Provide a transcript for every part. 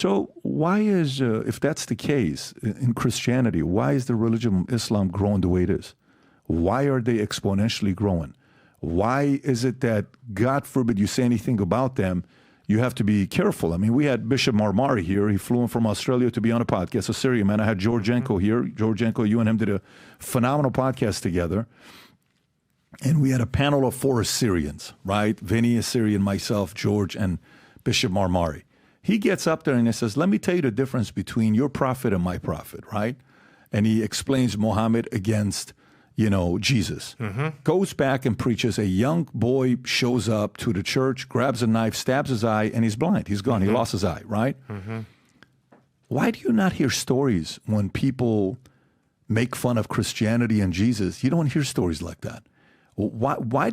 So why is, if that's the case in Christianity, why is the religion of Islam growing the way it is? Why are they exponentially growing? Why is it that, God forbid you say anything about them, you have to be careful? I mean, we had Bishop Marmari here. He flew in from Australia to be on a podcast. A Syrian man. I had Georgienko here. Georgienko, you and him did a phenomenal podcast together. And we had a panel of 4 Assyrians, right? Vinny, a Syrian, myself, George, and Bishop Marmari. He gets up there and he says, let me tell you the difference between your prophet and my prophet, right? And he explains Muhammad against, Jesus. Goes back and preaches. A young boy shows up to the church, grabs a knife, stabs his eye, and he's blind. He's gone. He lost his eye, right? Why do you not hear stories when people make fun of Christianity and Jesus? You don't hear stories like that. Why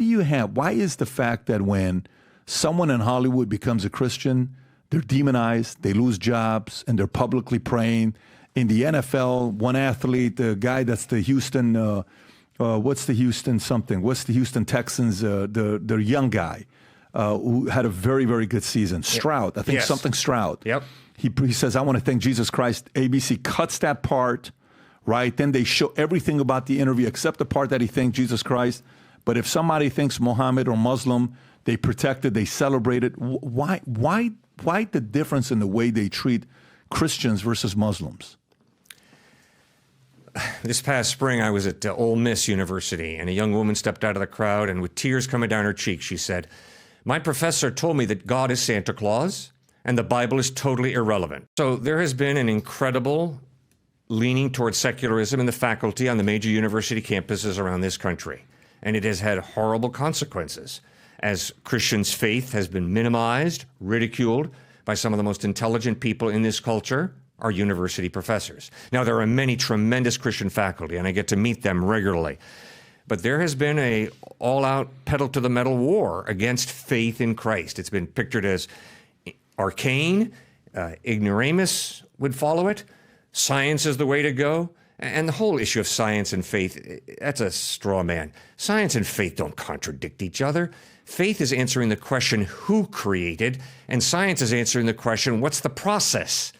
is the fact that when someone in Hollywood becomes a Christian, they're demonized, they lose jobs, and they're publicly praying? In the NFL, one athlete, the guy that's the Houston, what's the Houston Texans, the young guy who had a very, very good season. Stroud, I think something Stroud. Yep. He says, I want to thank Jesus Christ. ABC cuts that part, right? Then they show everything about the interview except the part that he thanked Jesus Christ. But if somebody thinks Muhammad or Muslim, they protect it, they celebrate it. Why the difference in the way they treat Christians versus Muslims? This past spring, I was at Ole Miss University, and a young woman stepped out of the crowd, and with tears coming down her cheeks, she said, my professor told me that God is Santa Claus, and the Bible is totally irrelevant. So there has been an incredible leaning towards secularism in the faculty on the major university campuses around this country. And it has had horrible consequences as Christians' faith has been minimized, ridiculed by some of the most intelligent people in this culture, our university professors. Now, there are many tremendous Christian faculty, and I get to meet them regularly. But there has been a all-out pedal-to-the-metal war against faith in Christ. It's been pictured as arcane, ignoramus would follow it, science is the way to go. And the whole issue of science and faith, that's a straw man. Science and faith don't contradict each other. Faith is answering the question, who created? And science is answering the question, what's the process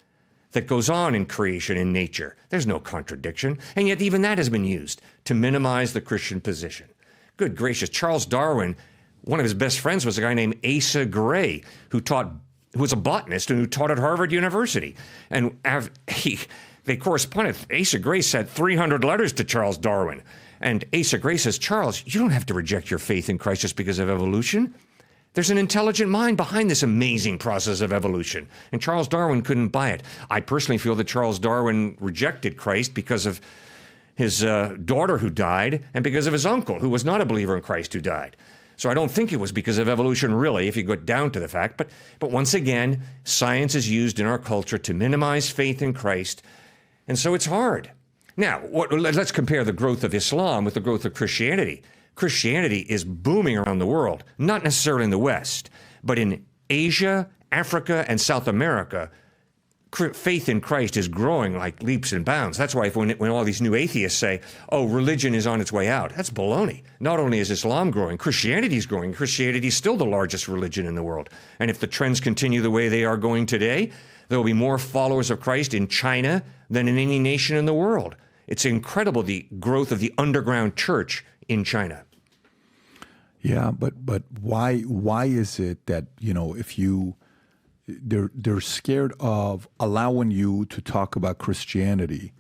that goes on in creation, in nature? There's no contradiction. And yet even that has been used to minimize the Christian position. Good gracious, Charles Darwin, one of his best friends was a guy named Asa Gray, who was a botanist and who taught at Harvard University. And they corresponded. Asa Gray sent 300 letters to Charles Darwin. And Asa Gray says, Charles, you don't have to reject your faith in Christ just because of evolution. There's an intelligent mind behind this amazing process of evolution. And Charles Darwin couldn't buy it. I personally feel that Charles Darwin rejected Christ because of his daughter who died and because of his uncle, who was not a believer in Christ, who died. So I don't think it was because of evolution, really, if you go down to the fact. But once again, science is used in our culture to minimize faith in Christ. And so it's hard. Now, let's compare the growth of Islam with the growth of Christianity. Christianity is booming around the world, not necessarily in the West, but in Asia, Africa, and South America. Faith in Christ is growing like leaps and bounds. That's why when all these new atheists say, oh, religion is on its way out, that's baloney. Not only is Islam growing, Christianity is growing. Christianity is still the largest religion in the world. And if the trends continue the way they are going today, there will be more followers of Christ in China than in any nation in the world. It's incredible, the growth of the underground church in China. Yeah, but why is it that, if they're scared of allowing you to talk about Christianity,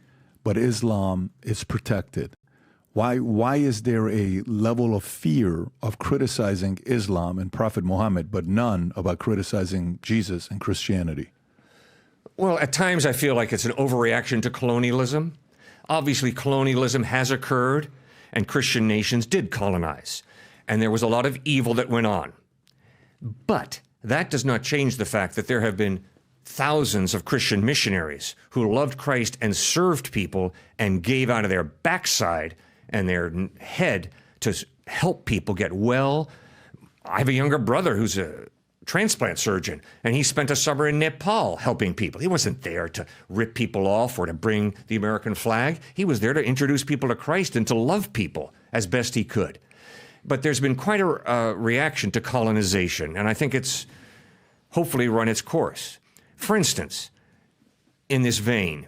but Islam is protected? Why is there a level of fear of criticizing Islam and Prophet Muhammad, but none about criticizing Jesus and Christianity? Well, at times I feel like it's an overreaction to colonialism. Obviously, colonialism has occurred, and Christian nations did colonize. And there was a lot of evil that went on. But that does not change the fact that there have been thousands of Christian missionaries who loved Christ and served people and gave out of their backside and their head to help people get well. I have a younger brother who's a transplant surgeon, and he spent a summer in Nepal helping people. He wasn't there to rip people off or to bring the American flag. He was there to introduce people to Christ and to love people as best he could. But there's been quite a reaction to colonization, and I think it's hopefully run its course. For instance, in this vein,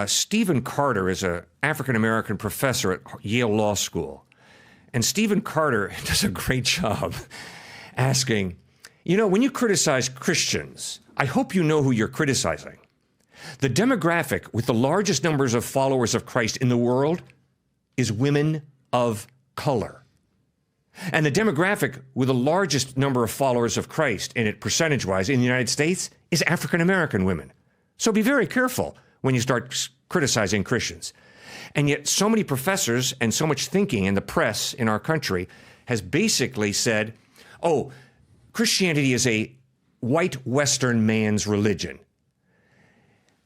Stephen Carter is an African-American professor at Yale Law School. And Stephen Carter does a great job asking, when you criticize Christians, I hope you know who you're criticizing. The demographic with the largest numbers of followers of Christ in the world is women of color. And the demographic with the largest number of followers of Christ in it percentage-wise in the United States is African-American women. So be very careful when you start criticizing Christians. And yet so many professors and so much thinking in the press in our country has basically said, oh, Christianity is a white Western man's religion.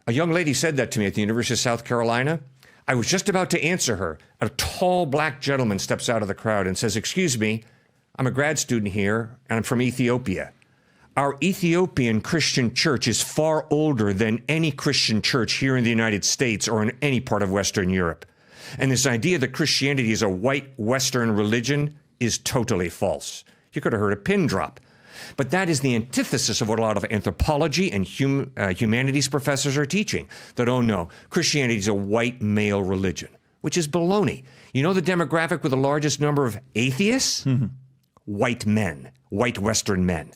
A young lady said that to me at the University of South Carolina. I was just about to answer her. A tall black gentleman steps out of the crowd and says, excuse me, I'm a grad student here and I'm from Ethiopia. Our Ethiopian Christian church is far older than any Christian church here in the United States or in any part of Western Europe. And this idea that Christianity is a white Western religion is totally false. You could have heard a pin drop. But that is the antithesis of what a lot of anthropology and humanities professors are teaching, that, oh no, Christianity is a white male religion, which is baloney. You know the demographic with the largest number of atheists? Mm-hmm. White men, white Western men.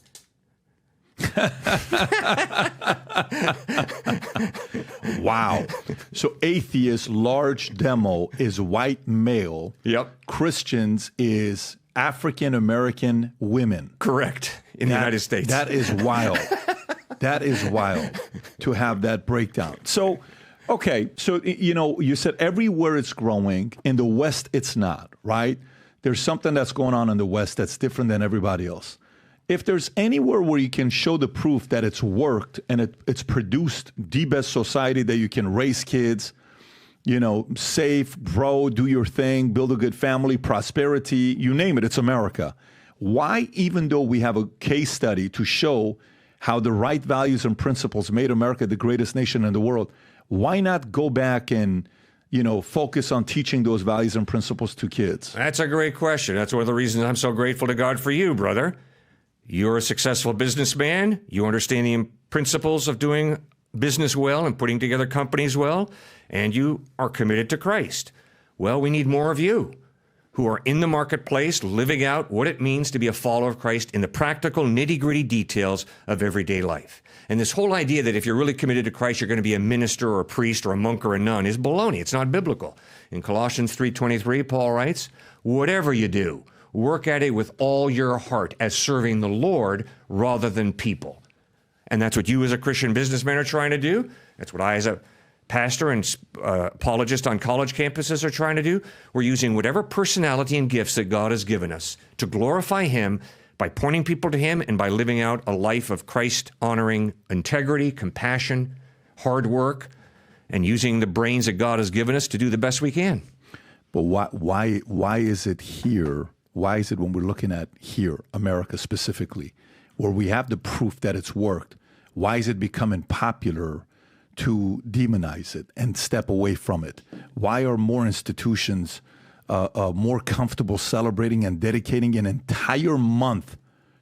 Wow. So atheists, large demo is white male. Yep. Christians is African American women. Correct. In the United States. That is wild. That is wild to have that breakdown. So, okay. So, you said everywhere it's growing. In the West, it's not, right? There's something that's going on in the West that's different than everybody else. If there's anywhere where you can show the proof that it's worked and it's produced the best society that you can raise kids, save, grow, do your thing, build a good family, prosperity, you name it, it's America. Why, even though we have a case study to show how the right values and principles made America the greatest nation in the world, why not go back and, focus on teaching those values and principles to kids? That's a great question. That's one of the reasons I'm so grateful to God for you, brother. You're a successful businessman. You understand the principles of doing business well and putting together companies well, and you are committed to Christ. Well, we need more of you who are in the marketplace living out what it means to be a follower of Christ in the practical, nitty-gritty details of everyday life. And this whole idea that if you're really committed to Christ, you're going to be a minister or a priest or a monk or a nun is baloney. It's not biblical. In Colossians 3:23, Paul writes, whatever you do, work at it with all your heart as serving the Lord rather than people. And that's what you as a Christian businessman are trying to do. That's what I as a pastor and apologist on college campuses are trying to do. We're using whatever personality and gifts that God has given us to glorify Him by pointing people to Him and by living out a life of Christ-honoring integrity, compassion, hard work, and using the brains that God has given us to do the best we can. But why is it here? Why is it when we're looking at here, America specifically, where we have the proof that it's worked, why is it becoming popular to demonize it and step away from it? Why are more institutions more comfortable celebrating and dedicating an entire month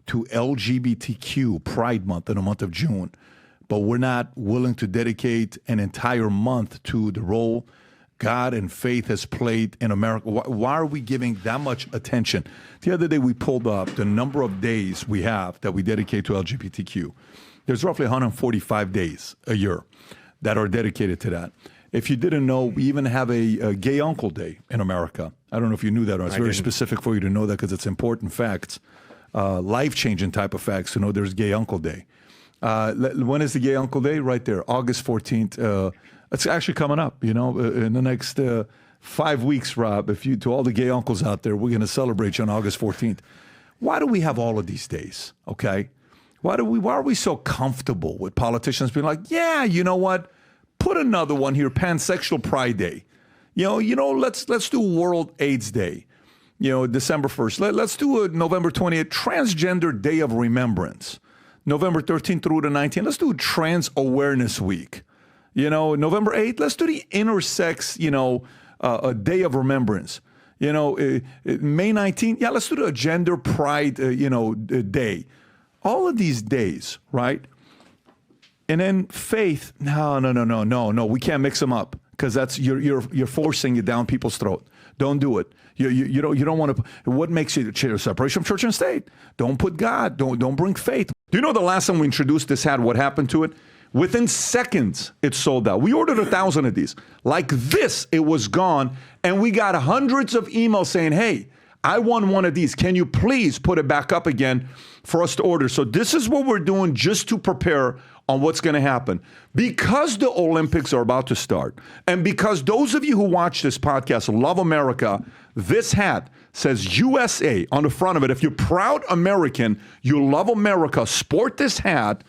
to LGBTQ Pride Month in the month of June, but we're not willing to dedicate an entire month to the role God and faith has played in America? Why are we giving that much attention? The other day we pulled up the number of days we have that we dedicate to LGBTQ. There's roughly 145 days a year that are dedicated to that. If you didn't know, we even have a Gay Uncle Day in America. I don't know if you knew that, or it's very specific for you to know that because it's important facts, life-changing type of facts to know there's Gay Uncle Day. When is the Gay Uncle Day? Right there, August 14th. It's actually coming up, in the next 5 weeks, Rob. To all the gay uncles out there, we're going to celebrate you on August 14th. Why do we have all of these days? Okay, why are we so comfortable with politicians being like, yeah, you know what? Put another one here, Pansexual Pride Day. Let's do World AIDS Day. December 1st. Let's do a November 20th Transgender Day of Remembrance. November 13th through the 19th. Let's do Trans Awareness Week. November 8th, let's do the intersex, a day of remembrance. May 19th, yeah, let's do the gender pride, day. All of these days, right? And then faith, no, we can't mix them up because that's you're forcing it down people's throat. Don't do it. You don't want to. What makes you separation from church and state? Don't put God. Don't bring faith. Do you know the last time we introduced this hat? What happened to it? Within seconds, it sold out. We ordered 1,000 of these. Like this, it was gone, and we got hundreds of emails saying, "Hey, I won one of these. Can you please put it back up again for us to order?" So this is what we're doing just to prepare on what's going to happen. Because the Olympics are about to start, and because those of you who watch this podcast love America, this hat says USA on the front of it. If you're proud American, you love America, sport this hat.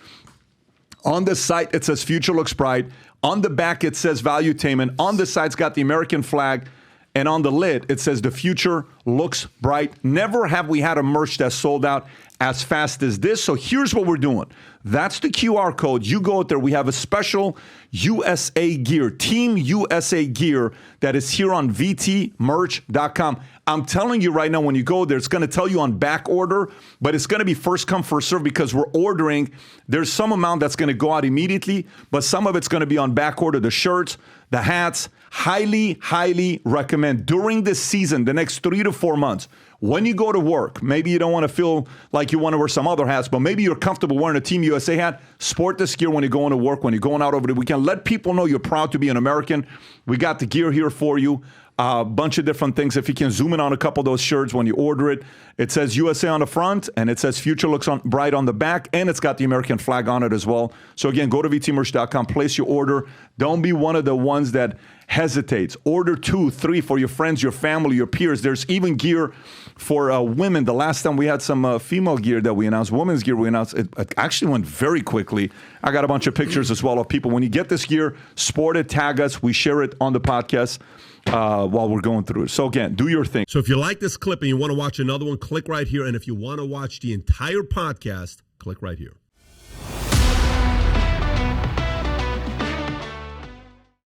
On the site, it says Future Looks Bright. On the back, it says Valuetainment. On the side, it's got the American flag. And on the lid, it says the future looks bright. Never have we had a merch that sold out as fast as this. So here's what we're doing. That's the QR code. You go out there. We have a special USA gear, Team USA gear that is here on vtmerch.com. I'm telling you right now, when you go there, it's going to tell you on back order, but it's going to be first come, first serve because we're ordering. There's some amount that's going to go out immediately, but some of it's going to be on back order. The shirts, the hats, highly recommend during this season, the next 3 to 4 months. When you go to work, maybe you don't want to feel like you want to wear some other hats, but maybe you're comfortable wearing a Team USA hat. Sport this gear when you're going to work, when you're going out over the weekend. Let people know you're proud to be an American. We got the gear here for you. A bunch of different things. If you can zoom in on a couple of those shirts when you order it, it says USA on the front, and it says Future Looks Bright on the back, and it's got the American flag on it as well. So again, go to vtmerch.com, place your order. Don't be one of the ones that hesitates. Order 2, 3 for your friends, your family, your peers. There's even gear for women. The last time we had some female gear that we announced, women's gear we announced, it actually went very quickly. I got a bunch of pictures as well of people. When you get this gear, sport it, tag us. We share it on the podcast while we're going through it. So again, do your thing. So if you like this clip and you want to watch another one, click right here. And if you want to watch the entire podcast, click right here.